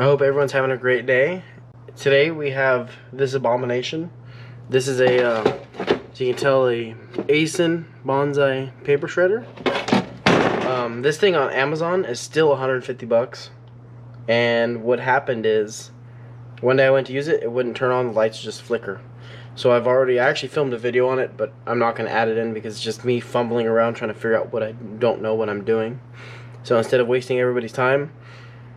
I hope everyone's having a great day. Today we have this abomination. This is a, as you can tell, a Asen bonsai paper shredder. This thing on Amazon is still 150 bucks. And what happened is, one day I went to use it, it wouldn't turn on, the lights just flicker. So I actually filmed a video on it, but I'm not going to add it in because it's just me fumbling around trying to figure out what I don't know what I'm doing. So instead of wasting everybody's time,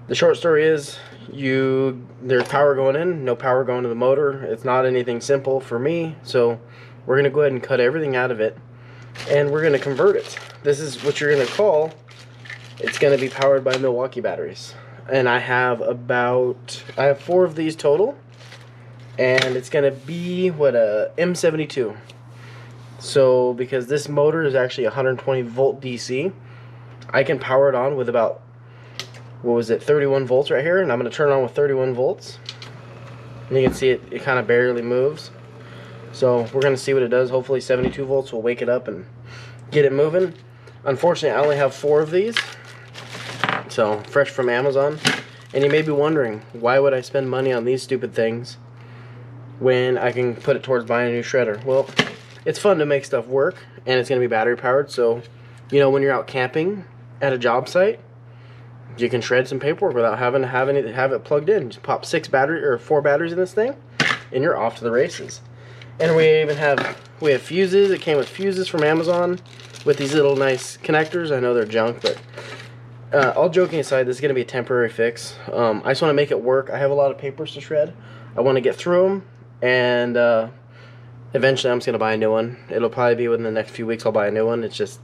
the short story is, there's power going in, no power going to the motor. It's not anything simple for me, so we're going to go ahead and cut everything out of it, and we're going to convert it. This is what you're going to call, it's going to be powered by Milwaukee batteries. And I have 4 of these total, and it's going to be, what, a M72. So, because this motor is actually 120 volt DC, I can power it on with about, 31 volts right here, and I'm going to turn it on with 31 volts. And you can see it kind of barely moves. So we're going to see what it does. Hopefully 72 volts will wake it up and get it moving. Unfortunately, I only have 4 of these, so fresh from Amazon. And you may be wondering, why would I spend money on these stupid things when I can put it towards buying a new shredder? Well, it's fun to make stuff work, and it's going to be battery powered. So, you know, when you're out camping at a job site, you can shred some paperwork without having to have it plugged in. Just pop 4 batteries in this thing, and you're off to the races. And we even have fuses. It came with fuses from Amazon with these little nice connectors. I know they're junk, but all joking aside, this is going to be a temporary fix. I just want to make it work. I have a lot of papers to shred. I want to get through them, and eventually I'm just going to buy a new one. It'll probably be within the next few weeks I'll buy a new one. It's just,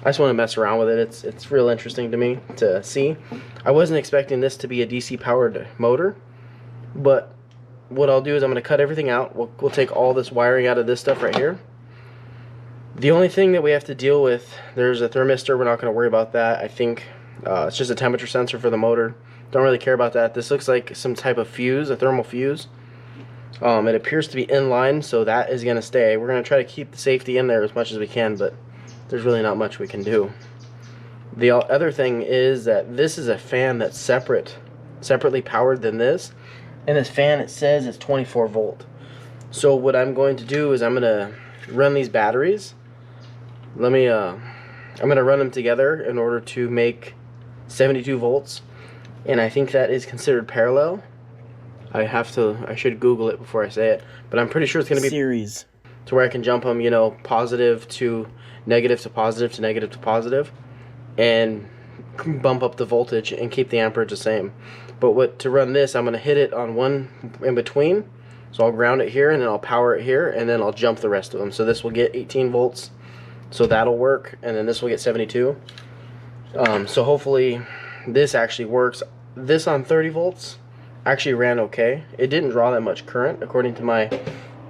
I just want to mess around with it. It's real interesting to me to see. I wasn't expecting this to be a DC powered motor, but what I'll do is I'm going to cut everything out. We'll take all this wiring out of this stuff right here. The only thing that we have to deal with, there's a thermistor. We're not going to worry about that. I think it's just a temperature sensor for the motor. Don't really care about that. This looks like some type of fuse, a thermal fuse. It appears to be in line, so that is going to stay. We're going to try to keep the safety in there as much as we can, but there's really not much we can do. The other thing is that this is a fan that's separately powered than this, and this fan, it says it's 24 volt. So what I'm going to do is I'm going to run these batteries. I'm going to run them together in order to make 72 volts, and I think that is considered parallel. I should Google it before I say it, but I'm pretty sure it's going to be series, to where I can jump them, you know, positive to negative to positive to negative to positive, and bump up the voltage and keep the amperage the same. But to run this, I'm going to hit it on one in between, so I'll ground it here, and then I'll power it here, and then I'll jump the rest of them. So this will get 18 volts, so that'll work, and then this will get 72. So hopefully this actually works. This on 30 volts actually ran okay. It didn't draw that much current according to my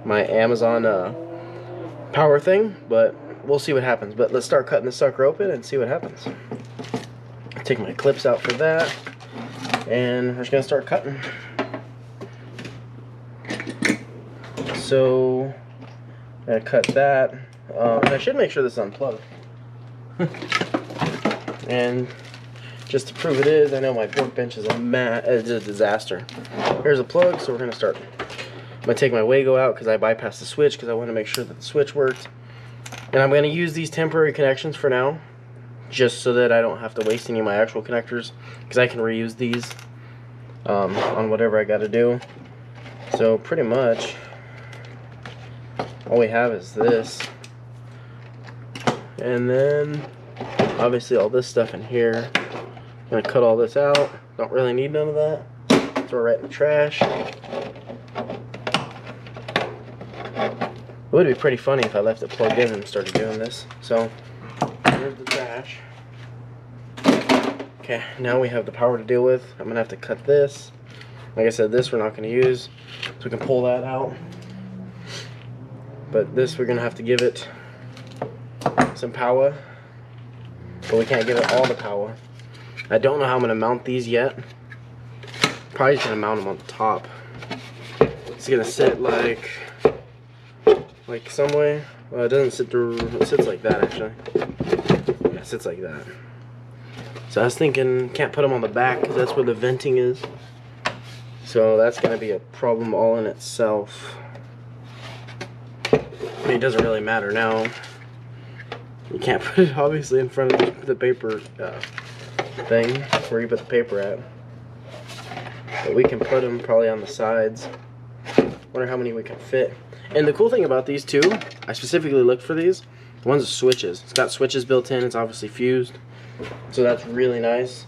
Amazon power thing, but we'll see what happens. But let's start cutting this sucker open and see what happens. Take my clips out for that, and we're just gonna start cutting. So I'm gonna cut that, and I should make sure this is unplugged. And just to prove it is, I know my workbench is a disaster. Here's a plug, so we're gonna start. I'm gonna take my Wago out because I bypassed the switch because I want to make sure that the switch works. And I'm going to use these temporary connections for now, just so that I don't have to waste any of my actual connectors, because I can reuse these on whatever I got to do. So pretty much all we have is this, and then obviously all this stuff in here. I'm going to cut all this out. Don't really need none of that. Throw it right in the trash. It would be pretty funny if I left it plugged in and started doing this. So, here's the trash. Okay, now we have the power to deal with. I'm going to have to cut this. Like I said, this we're not going to use, so we can pull that out. But this we're going to have to give it some power. But we can't give it all the power. I don't know how I'm going to mount these yet. Probably just going to mount them on the top. It's going to sit like some way. Well, it doesn't sit through, it sits like that actually. Yeah, it sits like that. So I was thinking, can't put them on the back because that's where the venting is. So that's going to be a problem all in itself. I mean, it doesn't really matter now. You can't put it obviously in front of the paper thing where you put the paper at. But we can put them probably on the sides. Wonder how many we can fit. And the cool thing about these two, I specifically looked for these. The ones with switches. It's got switches built in. It's obviously fused. So that's really nice.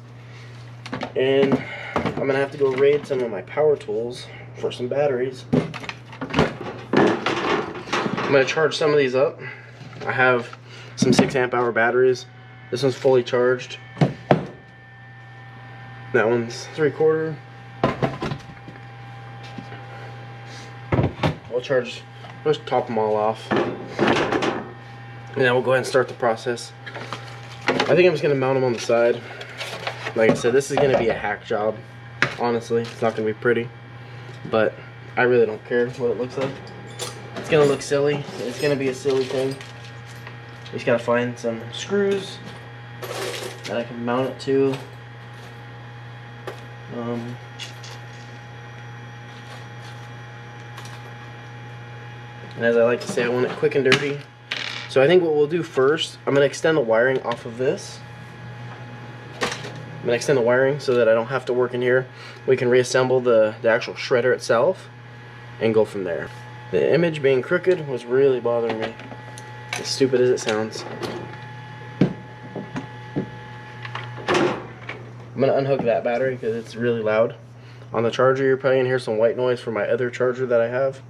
And I'm going to have to go raid some of my power tools for some batteries. I'm going to charge some of these up. I have some 6 amp hour batteries. This one's fully charged. That one's 3/4. Let's top them all off. And then we'll go ahead and start the process. I think I'm just going to mount them on the side. Like I said, this is going to be a hack job. Honestly, it's not going to be pretty. But I really don't care what it looks like. It's going to look silly. It's going to be a silly thing. You just got to find some screws that I can mount it to. And as I like to say, I want it quick and dirty. So I think what we'll do first, I'm going to extend the wiring off of this. I'm going to extend the wiring so that I don't have to work in here. We can reassemble the actual shredder itself and go from there. The image being crooked was really bothering me, as stupid as it sounds. I'm going to unhook that battery because it's really loud. On the charger, you're probably going to hear some white noise from my other charger that I have.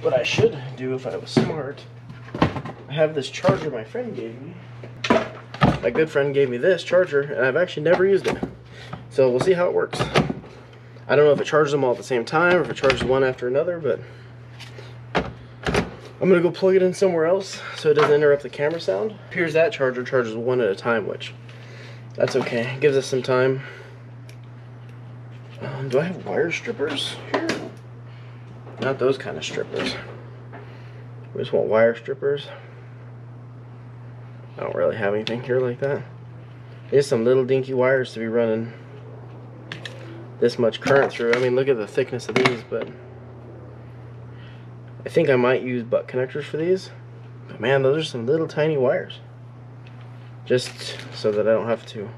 What I should do if I was smart, I have this charger my friend gave me. My good friend gave me this charger, and I've actually never used it. So we'll see how it works. I don't know if it charges them all at the same time, or if it charges one after another, but I'm going to go plug it in somewhere else so it doesn't interrupt the camera sound. Here's that charger charges one at a time, which that's okay. It gives us some time. Do I have wire strippers here? Not those kind of strippers. We just want wire strippers. I don't really have anything here like that. There's some little dinky wires to be running this much current through. I mean, look at the thickness of these, but I think I might use butt connectors for these. But man, those are some little tiny wires. Just so that I don't have to,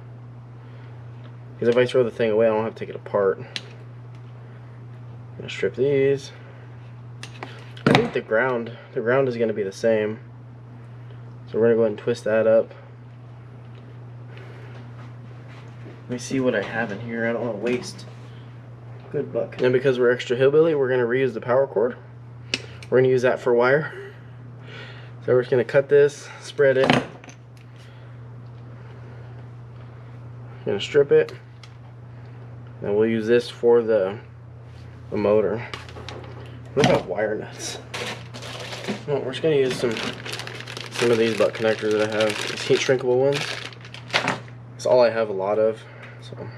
because if I throw the thing away, I don't have to take it apart. I'm gonna strip these. I think the ground is going to be the same. So we're going to go ahead and twist that up. Let me see what I have in here. I don't want to waste good buck. And because we're extra hillbilly, we're going to reuse the power cord. We're going to use that for wire. So we're just going to cut this, spread it. Going to strip it. And we'll use this for the motor. What about wire nuts? Well, we're just going to use some of these butt connectors that I have. These heat shrinkable ones. That's all I have a lot of. So I'm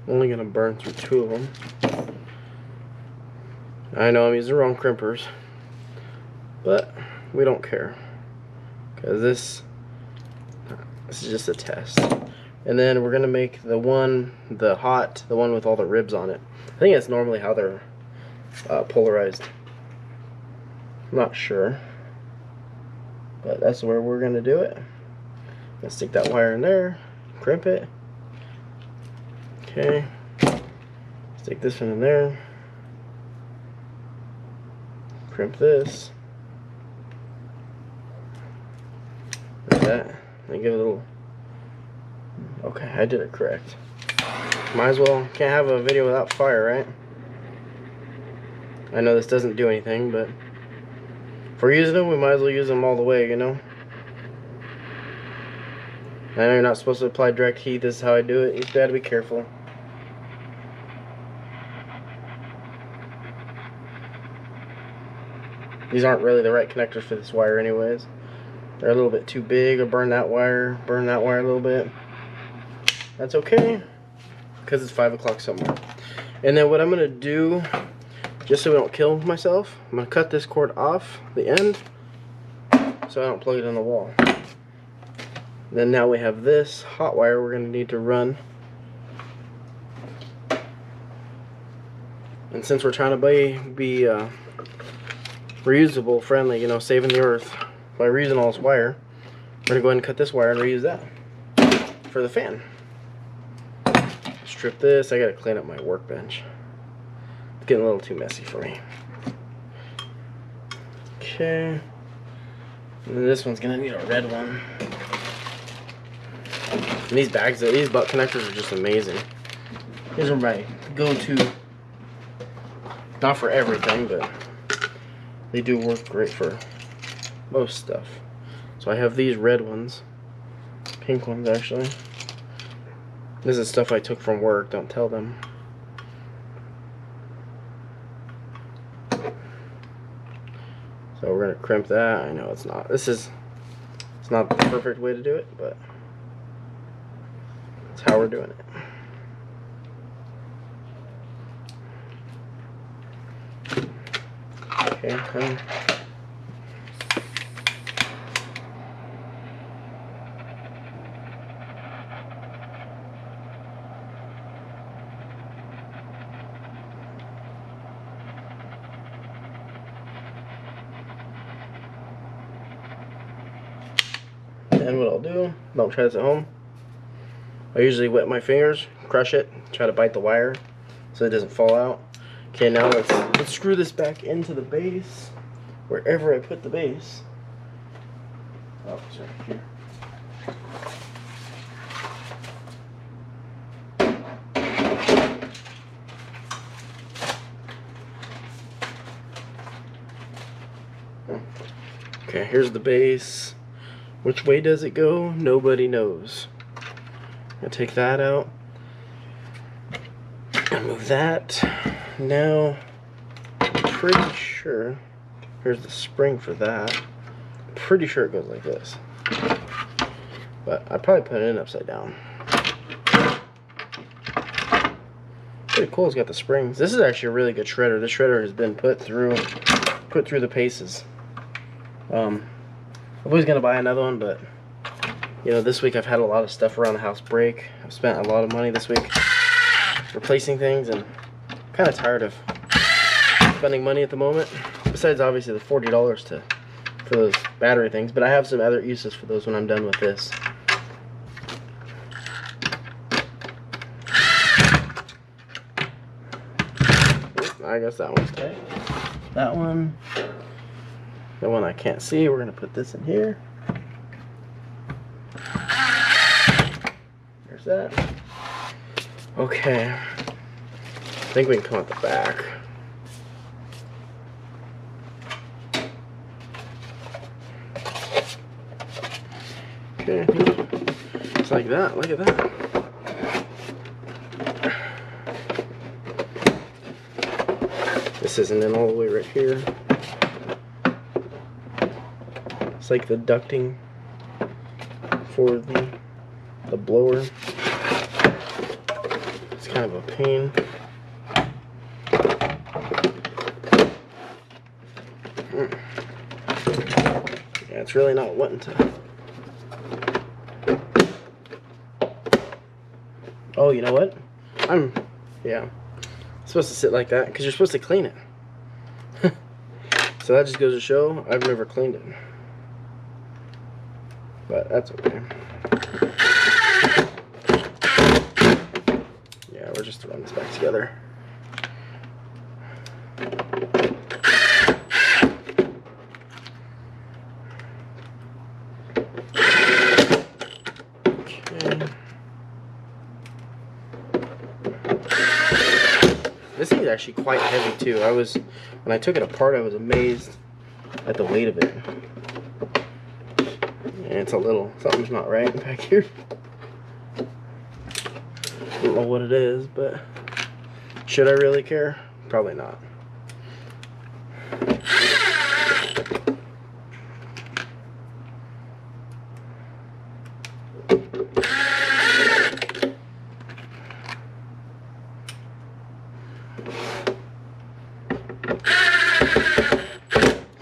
only going to burn through 2 of them. I know I'm using the wrong crimpers, but we don't care, because this is just a test. And then we're gonna make the one with all the ribs on it. I think that's normally how they're polarized. I'm not sure, but that's where we're gonna do it. Let's stick that wire in there, crimp it. Okay, stick this one in there, crimp this, like that, and give it a little. Okay, I did it correct. Might as well, can't have a video without fire, right? I know this doesn't do anything, but if we're using them, we might as well use them all the way, you know? I know you're not supposed to apply direct heat. This is how I do it. You gotta be careful. These aren't really the right connectors for this wire anyways. They're a little bit too big. I'll burn that wire a little bit. That's okay, because it's 5 o'clock somewhere. And then what I'm gonna do, just so we don't kill myself, I'm gonna cut this cord off the end. so I don't plug it in the wall. Then now we have this hot wire we're going to need to run. And since we're trying to be reusable, friendly, you know, saving the earth by reusing all this wire, we're going to go ahead and cut this wire and reuse that for the fan. Strip this. I got to clean up my workbench. It's getting a little too messy for me. Okay. And then this one's going to need a red one. And these bags, these butt connectors are just amazing. These are my go-to. Not for everything, but they do work great for most stuff. So I have these red ones. Pink ones, actually. This is stuff I took from work. Don't tell them. So we're going to crimp that. I know it's not. It's not the perfect way to do it, but that's how we're doing it. Okay, then what I'll do, don't try this at home. I usually wet my fingers, crush it, try to bite the wire so it doesn't fall out. Okay, now let's screw this back into the base, wherever I put the base. Oh, it's right here. Okay, here's the base. Which way does it go? Nobody knows. I'll take that out and move that. Now, I'm pretty sure, here's the spring for that. I'm pretty sure it goes like this. But I'd probably put it in upside down. Pretty cool, it's got the springs. This is actually a really good shredder. This shredder has been put through the paces. I was gonna buy another one, but you know, this week I've had a lot of stuff around the house break. I've spent a lot of money this week replacing things, and I'm kind of tired of spending money at the moment. Besides, obviously, the $40 for those battery things, but I have some other uses for those when I'm done with this. I guess that one's tight. That one. The one I can't see, we're gonna put this in here. There's that. Okay. I think we can come out the back. Okay. It's like that. Look at that. This isn't in all the way right here. It's like the ducting for the blower. It's kind of a pain. Yeah, it's really not wanting to. Oh, you know what? Yeah. Supposed to sit like that because you're supposed to clean it. So that just goes to show I've never cleaned it. But that's okay. Yeah, we're just throwing this back together. Okay. This thing is actually quite heavy too. When I took it apart, I was amazed at the weight of it. And it's something's not right back here. I don't know what it is, but should I really care? Probably not.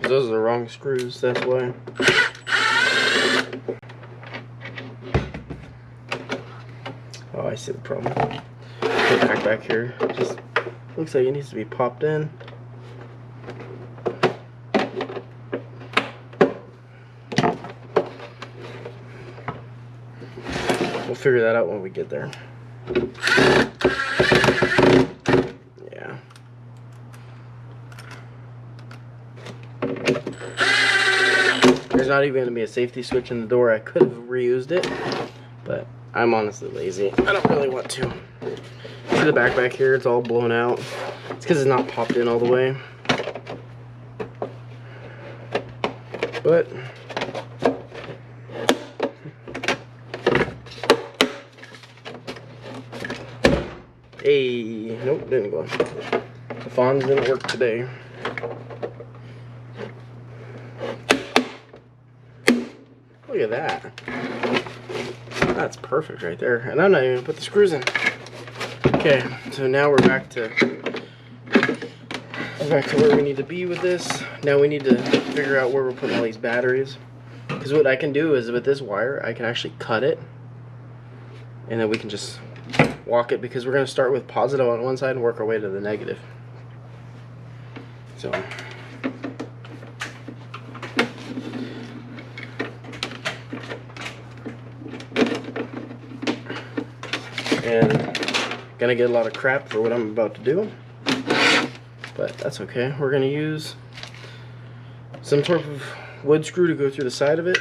Those are the wrong wrong screws, that's why. Oh, I see the problem. Put back here. Just looks like it needs to be popped in. We'll figure that out when we get there. Yeah. There's not even going to be a safety switch in the door. I could have reused it, but I'm honestly lazy. I don't really want to. See the back here, it's all blown out. It's because it's not popped in all the way. But hey, nope, didn't go. The fawns didn't work today. Look at that. That's perfect right there. And I'm not even gonna put the screws in. Okay, so now we're back to where we need to be with this. Now we need to figure out where we're putting all these batteries. Because what I can do is with this wire, I can actually cut it, and then we can just walk it, because we're going to start with positive on one side and work our way to the negative. So and gonna get a lot of crap for what I'm about to do, but that's okay. We're gonna use some sort of wood screw to go through the side of it.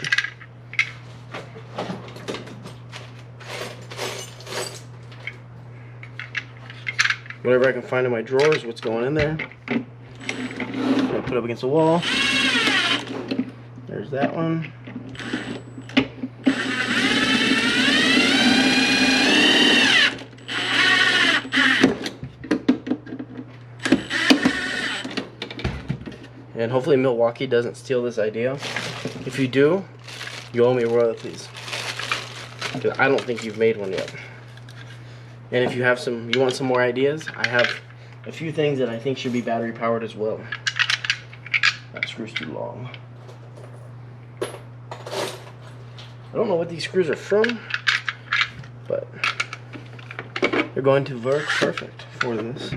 Whatever I can find in my drawers, what's going in there. I'll put it up against the wall. There's that one. And hopefully Milwaukee doesn't steal this idea. If you do, you owe me royalties, because I don't think you've made one yet. And if you have you want some more ideas, I have a few things that I think should be battery powered as well. That screw's too long. I don't know what these screws are from, but they're going to work perfect for this.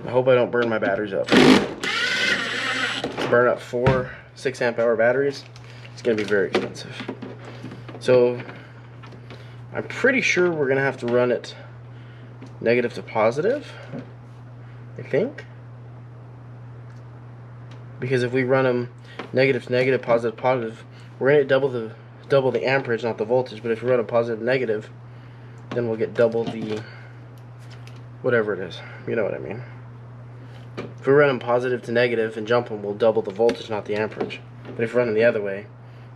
I hope I don't burn my batteries up. Burn up 4 6-amp-hour batteries. It's going to be very expensive. So I'm pretty sure we're going to have to run it negative to positive, I think. Because if we run them negative to negative, positive to positive, we're going to get double the amperage, not the voltage. But if we run a positive to negative, then we'll get double the whatever it is. You know what I mean. If we run them positive to negative and jump them, we'll double the voltage, not the amperage. But if you run them the other way,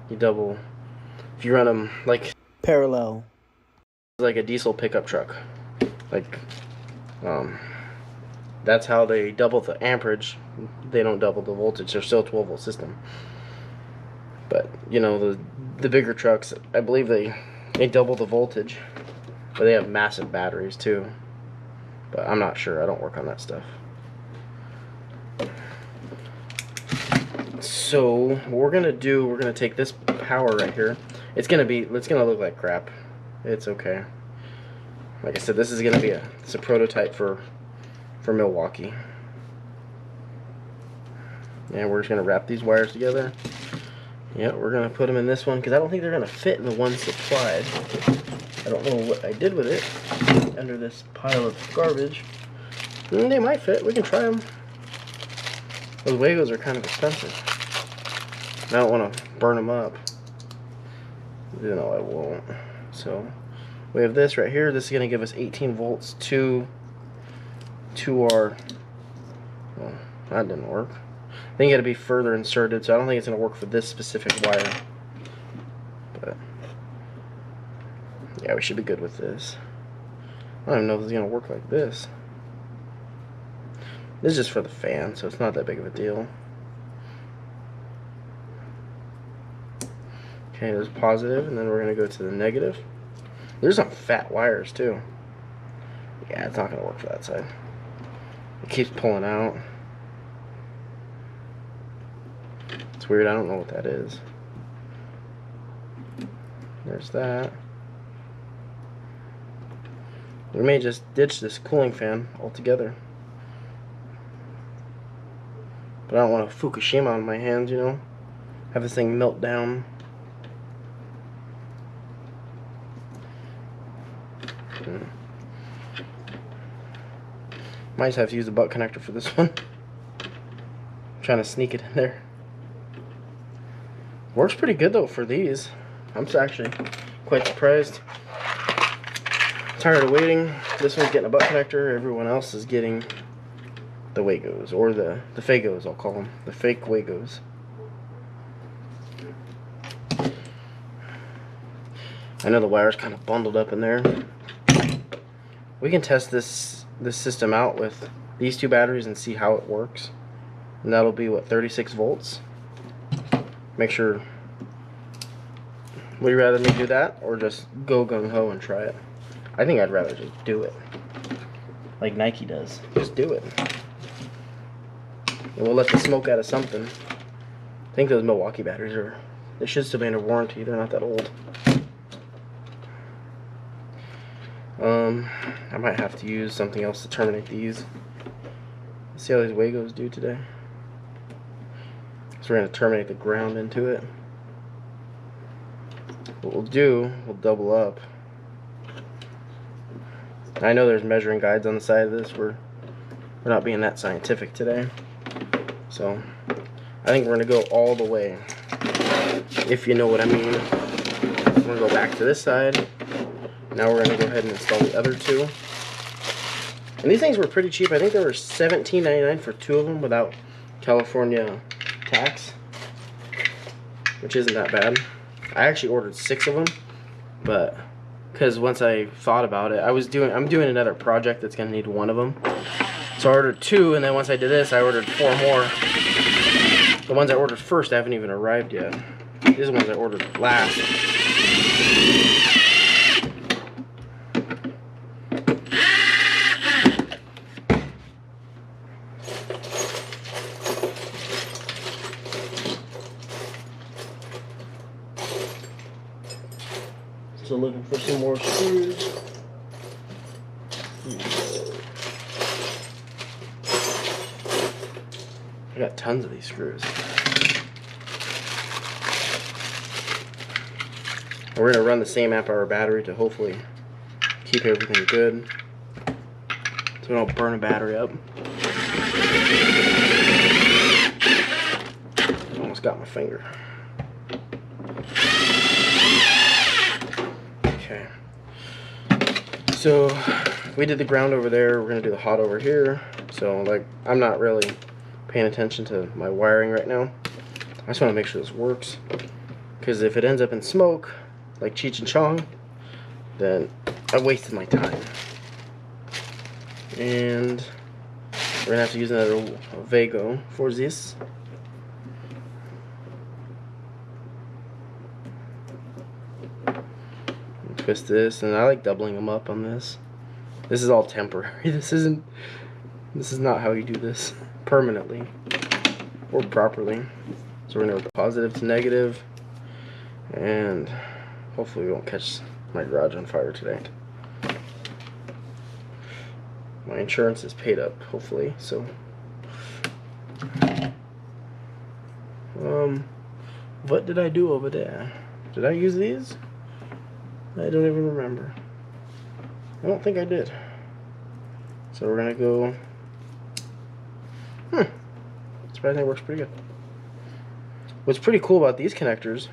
you double. If you run them like parallel, like a diesel pickup truck, like that's how they double the amperage. They don't double the voltage. They're still a 12-volt system. But you know, the bigger trucks, I believe they double the voltage, but they have massive batteries too. But I'm not sure. I don't work on that stuff. So what we're gonna do, we're gonna take this power right here. It's gonna look like crap. It's okay. Like I said, this is gonna be a prototype for Milwaukee. And we're just gonna wrap these wires together. Yeah, we're gonna put them in this one because I don't think they're gonna fit in the one supplied. I don't know what I did with it under this pile of garbage. They might fit. We can try them. Those Wagos are kind of expensive. I don't want to burn them up. You know I won't. So we have this right here. This is going to give us 18 volts to our. Well, that didn't work. I think it had to be further inserted, so I don't think it's going to work for this specific wire. But yeah, we should be good with this. I don't even know if it's going to work like this. This is just for the fan, so it's not that big of a deal. Okay, there's positive, and then we're going to go to the negative. There's some fat wires too. Yeah, it's not gonna work for that side. It keeps pulling out. It's weird, I don't know what that is. There's that. We may just ditch this cooling fan altogether. But I don't want a Fukushima on my hands, you know? Have this thing melt down. Might just have to use the butt connector for this one. I'm trying to sneak it in there. Works pretty good though for these. I'm actually quite surprised. Tired of waiting. This one's getting a butt connector. Everyone else is getting the Wagos, or the Fagos, I'll call them. The fake Wagos. I know the wire's kind of bundled up in there. We can test this system out with these two batteries and see how it works. And that'll be what, 36 volts. Make sure. Would you rather me do that or just go gung-ho and try it? I think I'd rather just do it. Like Nike does. Just do it. And we'll let the smoke out of something. I think those Milwaukee batteries they should still be under warranty. They're not that old. I might have to use something else to terminate these. Let's see how these Wagos do today. So we're going to terminate the ground into it. What we'll do, we'll double up. I know there's measuring guides on the side of this. We're not being that scientific today. So I think we're going to go all the way, if you know what I mean. We're going to go back to this side. Now we're going to go ahead and install the other two. And these things were pretty cheap. I think they were $17.99 for two of them without California tax, which isn't that bad. I actually ordered 6 of them, but because once I thought about it, I'm doing another project that's going to need 1 of them. So I ordered 2, and then once I did this, I ordered 4 more. The ones I ordered first haven't even arrived yet. These are the ones I ordered last. So looking for some more screws. I got tons of these screws. And we're going to run the same amp hour battery to hopefully keep everything good, so we don't burn a battery up. Almost got my finger. Okay. So we did the ground over there. We're going to do the hot over here. So like, I'm not really paying attention to my wiring right now. I just want to make sure this works, because if it ends up in smoke like Cheech and Chong, then I wasted my time. And we're gonna have to use another Vago for this. Twist this, and I like doubling them up on this. This is all temporary. This is not how you do this permanently or properly. So we're gonna go with positive to negative, and hopefully we won't catch my garage on fire today. My insurance is paid up, hopefully. So what did I do over there? Did I use these? I don't even remember. I don't think I did. So we're gonna go. Surprisingly, it works pretty good. What's pretty cool about these connectors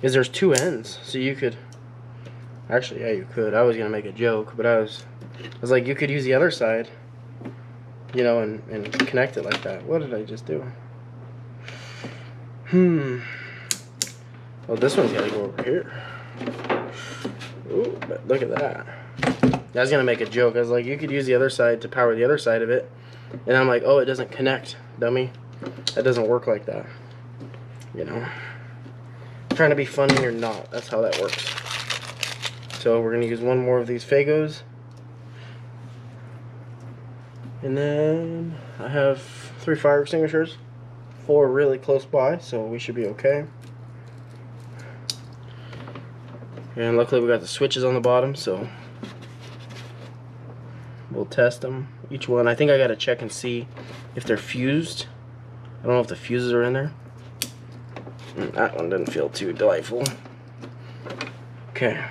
is there's 2 ends, so you could. Actually, yeah, you could. I was gonna make a joke, but I was like, you could use the other side, you know, and connect it like that. What did I just do? Well, this one's gotta go over here. Ooh, but look at that. I was gonna make a joke. I was like, you could use the other side to power the other side of it, and I'm like, oh, it doesn't connect, dummy. That doesn't work like that. You know, trying to be funny or not. That's how that works. So we're gonna use one more of these Fagos. And then I have 3 fire extinguishers. 4 really close by, so we should be okay. And luckily we got the switches on the bottom, so we'll test them. Each one, I think I gotta check and see if they're fused. I don't know if the fuses are in there. That one didn't feel too delightful. Okay,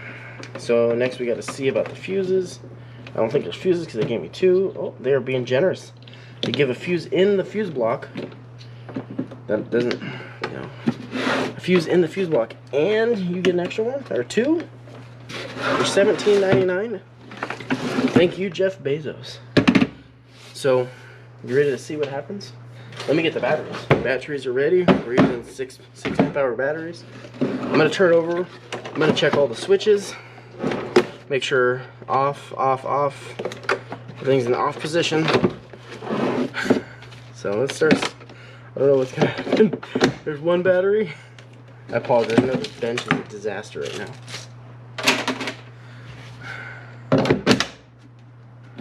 so next we gotta see about the fuses. I don't think there's fuses because they gave me 2. Oh, they are being generous. They give a fuse in the fuse block. That doesn't, you know, a fuse in the fuse block, and you get an extra one or 2 for $17.99. Thank you, Jeff Bezos. So, you ready to see what happens? Let me get the batteries. Batteries are ready. We're using 6 amp hour batteries. I'm gonna turn it over. I'm gonna check all the switches. Make sure off, off, off. Everything's in the off position. So let's start. I don't know what's gonna happen. There's one battery. I apologize. I know this bench is a disaster right now.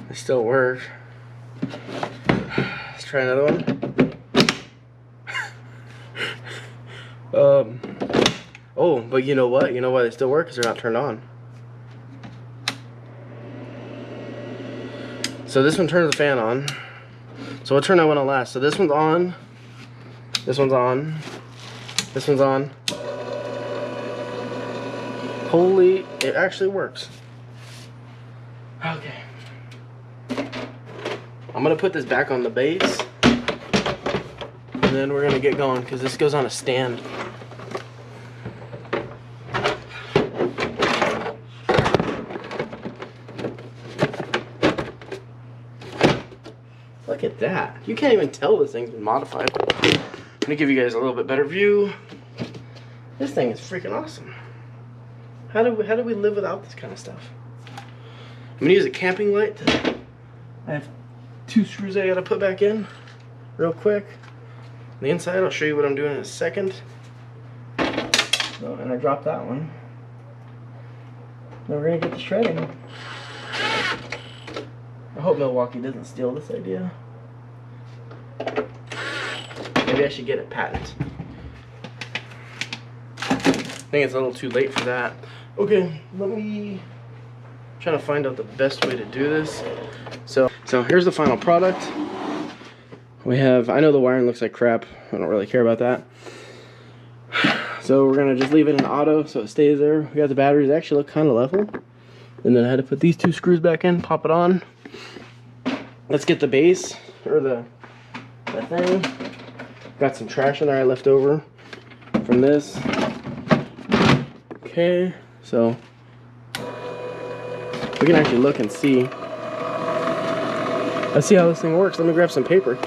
They still work. Let's try another one. Oh, but you know what? You know why they still work? Because they're not turned on. So this one turns the fan on. So what turn I want to last? So this one's on. This one's on. This one's on. Holy, it actually works. Okay. I'm gonna put this back on the base. And then we're gonna get going because this goes on a stand. Look at that. You can't even tell this thing's been modified. I'm gonna give you guys a little bit better view. This thing is freaking awesome. How do we live without this kind of stuff? I'm gonna use a camping light. I have 2 screws I gotta put back in real quick. On the inside, I'll show you what I'm doing in a second. So, and I dropped that one. Now we're gonna get to shredding. I hope Milwaukee doesn't steal this idea. Maybe I should get a patent. I think it's a little too late for that. Okay, let me try to find out the best way to do this. So here's the final product. We have, I know the wiring looks like crap. I don't really care about that. So we're gonna just leave it in auto so it stays there. We got the batteries, they actually look kind of level. And then I had to put these 2 screws back in, pop it on. Let's get the base, or the thing. Got some trash in there I left over from this. Okay, so we can actually look and see. Let's see how this thing works. Let me grab some paper.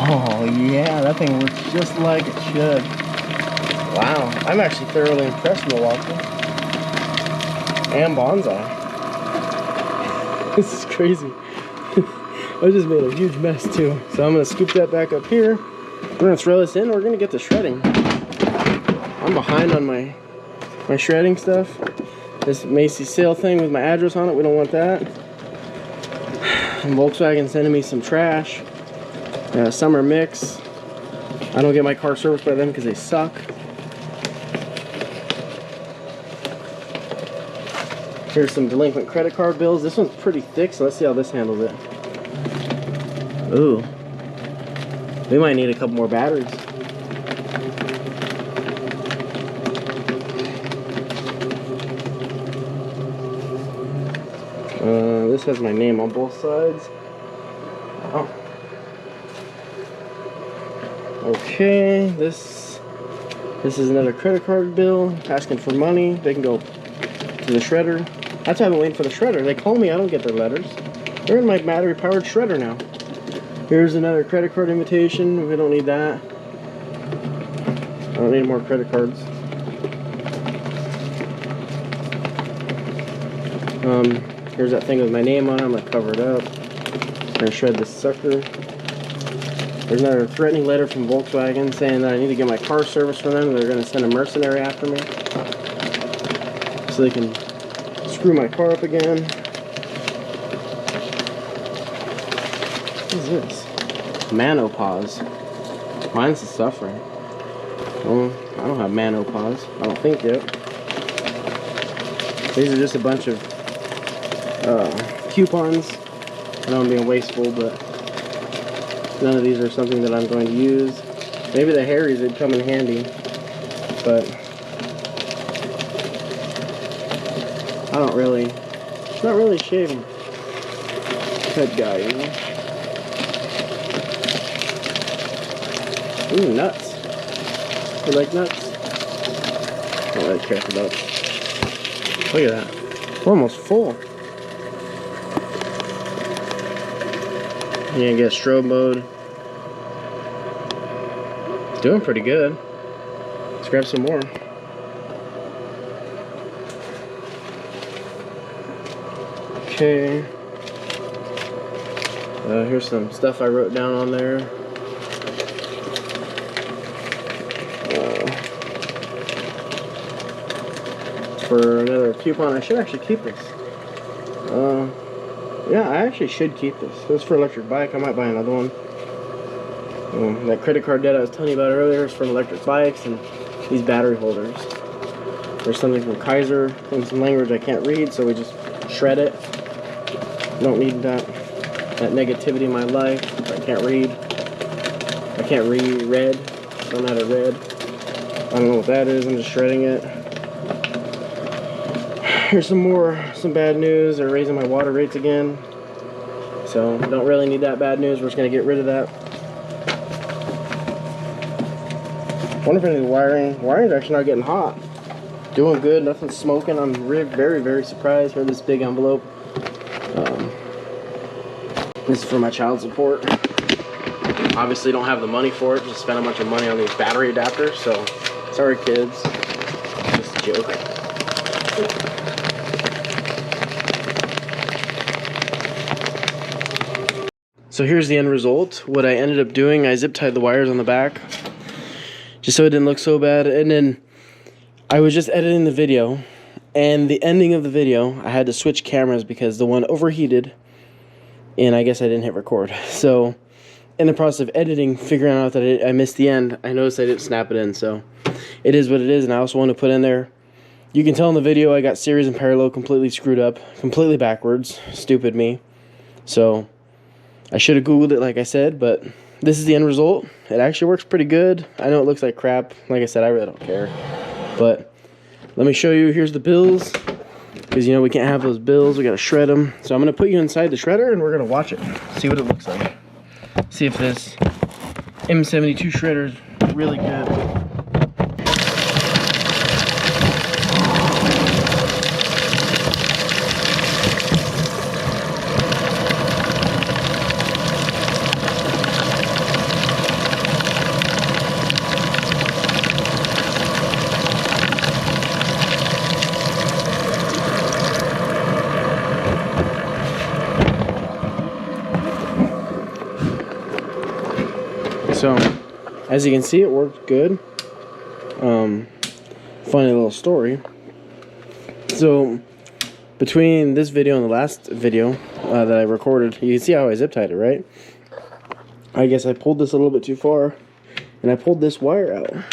Oh yeah, that thing works just like it should. Wow, I'm actually thoroughly impressed, Milwaukee. And bonsai. This is crazy. I just made a huge mess too. So I'm gonna scoop that back up here. We're gonna throw this in, we're gonna get to shredding. I'm behind on my shredding stuff. This Macy's sale thing with my address on it, we don't want that. And Volkswagen sending me some trash. Summer Mix. I don't get my car serviced by them because they suck. Here's some delinquent credit card bills. This one's pretty thick, so let's see how this handles it. Ooh. We might need a couple more batteries. This has my name on both sides. Oh. Okay, this is another credit card bill asking for money. They can go to the shredder. That's why I've been waiting for the shredder. They call me, I don't get their letters. They're in my battery powered shredder now. Here's another credit card invitation. We don't need that. I don't need more credit cards. Here's that thing with my name on it. I'm gonna cover it up. I'm gonna shred this sucker. There's another threatening letter from Volkswagen saying that I need to get my car serviced for them. They're gonna send a mercenary after me so they can screw my car up again. What is this? Manopause. Mine's the suffering. Well, I don't have manopause. I don't think yet. These are just a bunch of coupons. I know I'm being wasteful, but none of these are something that I'm going to use. Maybe the Harrys would come in handy, but I don't really, it's not really shaving head guy, you know? Ooh, nuts. You like nuts? I don't really care for nuts. Look at that. We're almost full. Yeah, get strobe mode. It's doing pretty good. Let's grab some more. Okay. Here's some stuff I wrote down on there. For another coupon. I should actually keep this. Yeah, I actually should keep this. This is for electric bike. I might buy another one. That credit card debt I was telling you about earlier is for electric bikes, and these battery holders. There's something from Kaiser in some language I can't read, so we just shred it. Don't need that negativity in my life. I can't read. I can't read red. I don't know how to read. I don't know what that is. I'm just shredding it. Here's some bad news. They're raising my water rates again. So don't really need that bad news. We're just gonna get rid of that. Wonder if any of the wiring's actually not getting hot. Doing good, nothing's smoking. I'm very, very surprised for this big envelope. This is for my child support. Obviously don't have the money for it. Just spent a bunch of money on these battery adapters, so sorry kids. Just a joke. So here's the end result. What I ended up doing, I zip tied the wires on the back just so it didn't look so bad, and then I was just editing the video, and the ending of the video I had to switch cameras because the one overheated and I guess I didn't hit record. So in the process of editing, figuring out that I missed the end, I noticed I didn't snap it in, so it is what it is. And I also want to put in there, you can tell in the video I got series and parallel completely screwed up, completely backwards. Stupid me. So I should have Googled it like I said, but this is the end result. It actually works pretty good. I know it looks like crap. Like I said, I really don't care. But let me show you. Here's the bills. Because, you know, we can't have those bills. We got to shred them. So I'm going to put you inside the shredder and we're going to watch it. See what it looks like. See if this M72 shredder is really good. So, as you can see, it worked good. Funny little story. So, between this video and the last video that I recorded, you can see how I zip tied it, right? I guess I pulled this a little bit too far, and I pulled this wire out. You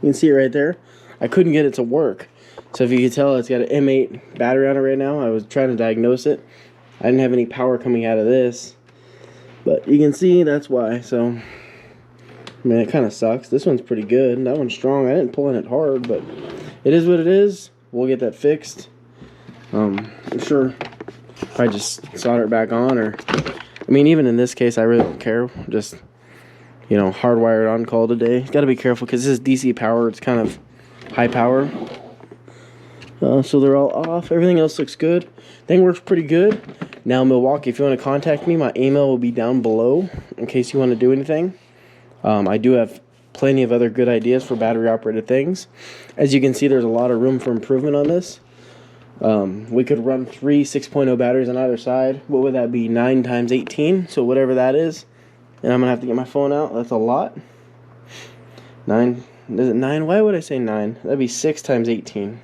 can see it right there. I couldn't get it to work. So if you can tell, it's got an M8 battery on it right now. I was trying to diagnose it. I didn't have any power coming out of this. But you can see that's why. So, I mean, it kind of sucks. This one's pretty good. That one's strong. I didn't pull in it hard, but it is what it is. We'll get that fixed. I'm sure if I just solder it back on, or, I mean, even in this case, I really don't care. Just, you know, hardwired on call today. Got to be careful because this is DC power. It's kind of high power. So they're all off. Everything else looks good. Thing works pretty good. Now, Milwaukee, if you want to contact me, my email will be down below in case you want to do anything. I do have plenty of other good ideas for battery-operated things. As you can see, there's a lot of room for improvement on this. We could run 3 6.0 batteries on either side. What would that be? 9 times 18, so whatever that is. And I'm gonna have to get my phone out. That's a lot. 9, is it 9? Why would I say 9? That'd be 6 times 18.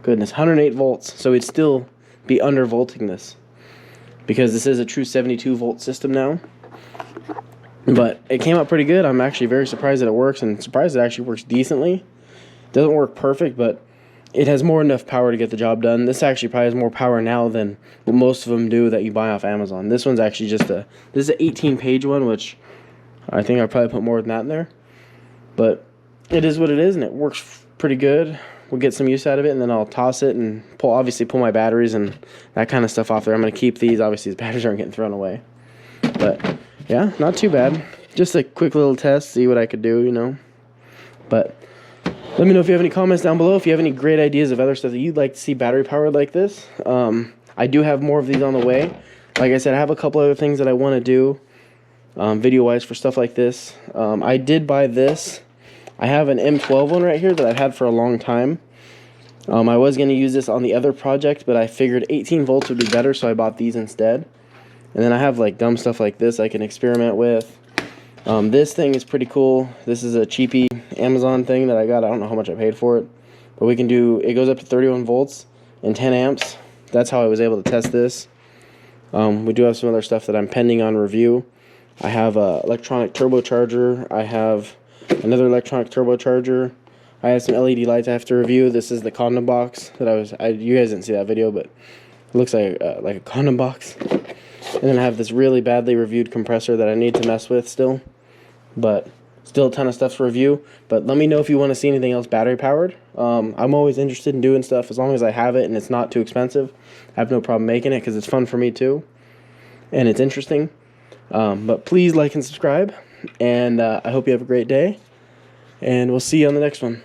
Goodness, 108 volts. So we'd still be undervolting this, because this is a true 72 volt system now. But it came out pretty good. I'm actually very surprised that it works, and surprised it actually works decently. It doesn't work perfect, but it has more enough power to get the job done. This actually probably has more power now than what most of them do that you buy off Amazon. This one's actually just this is an 18-page one, which I think I'll probably put more than that in there. But it is what it is, and it works pretty good. We'll get some use out of it, and then I'll toss it and obviously pull my batteries and that kind of stuff off there. I'm going to keep these. Obviously, these batteries aren't getting thrown away. But yeah, not too bad. Just a quick little test, see what I could do, you know. But let me know if you have any comments down below. If you have any great ideas of other stuff that you'd like to see battery powered like this. I do have more of these on the way. Like I said, I have a couple other things that I want to do video-wise for stuff like this. I did buy this. I have an M12 one right here that I've had for a long time. I was going to use this on the other project, but I figured 18 volts would be better, so I bought these instead. And then I have like dumb stuff like this I can experiment with. This thing is pretty cool. This is a cheapy Amazon thing that I got. I don't know how much I paid for it, but we can do, it goes up to 31 volts and 10 amps. That's how I was able to test this. We do have some other stuff that I'm pending on review. I have a electronic turbocharger. I have another electronic turbocharger. I have some LED lights I have to review. This is the condom box that you guys didn't see that video, but it looks like a condom box. And then I have this really badly reviewed compressor that I need to mess with still. But still a ton of stuff to review. But let me know if you want to see anything else battery powered. I'm always interested in doing stuff as long as I have it and it's not too expensive. I have no problem making it because it's fun for me too. And it's interesting. But please like and subscribe. And I hope you have a great day. And we'll see you on the next one.